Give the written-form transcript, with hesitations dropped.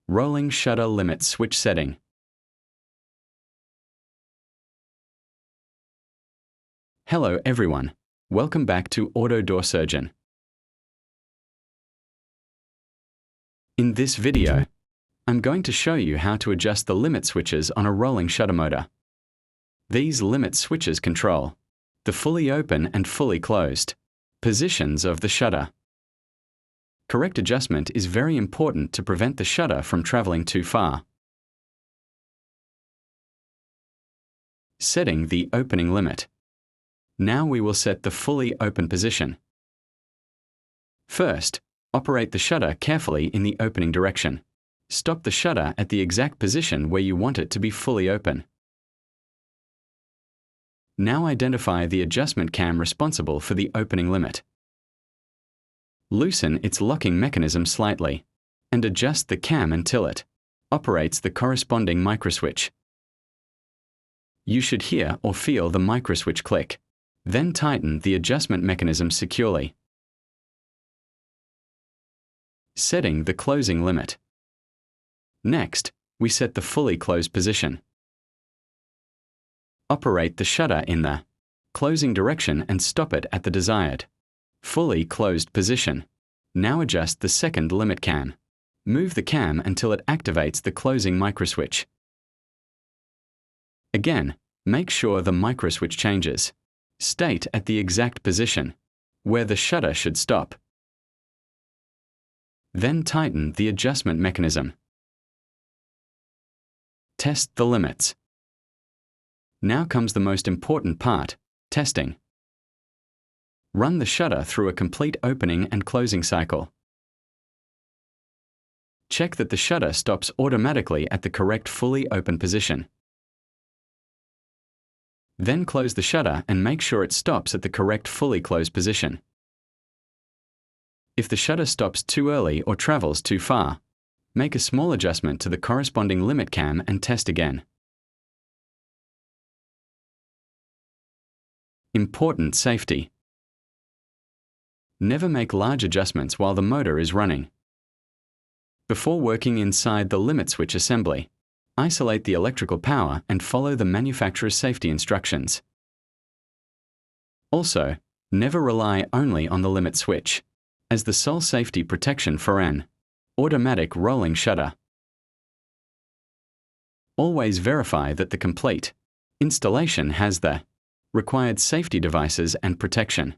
Rolling shutter limit switch setting. Hello everyone, welcome back to Auto Door Surgeon. In this video, I'm going to show you how to adjust the limit switches on a rolling shutter motor. These limit switches control the fully open and fully closed positions of the shutter. Correct adjustment is very important to prevent the shutter from traveling too far. Setting the opening limit. Now we will set the fully open position. First, operate the shutter carefully in the opening direction. Stop the shutter at the exact position where you want it to be fully open. Now identify the adjustment cam responsible for the opening limit. Loosen its locking mechanism slightly and adjust the cam until it operates the corresponding microswitch. You should hear or feel the microswitch click. Then tighten the adjustment mechanism securely. Setting the closing limit. Next, we set the fully closed position. Operate the shutter in the closing direction and stop it at the desired fully closed position. Now adjust the second limit cam. Move the cam until it activates the closing microswitch. Again, make sure the microswitch changes. State at the exact position where the shutter should stop. Then tighten the adjustment mechanism. Test the limits. Now comes the most important part, testing. Run the shutter through a complete opening and closing cycle. Check that the shutter stops automatically at the correct fully open position. Then close the shutter and make sure it stops at the correct fully closed position. If the shutter stops too early or travels too far, make a small adjustment to the corresponding limit cam and test again. Important safety. Never make large adjustments while the motor is running. Before working inside the limit switch assembly, isolate the electrical power and follow the manufacturer's safety instructions. Also, never rely only on the limit switch as the sole safety protection for an automatic rolling shutter. Always verify that the complete installation has the required safety devices and protection.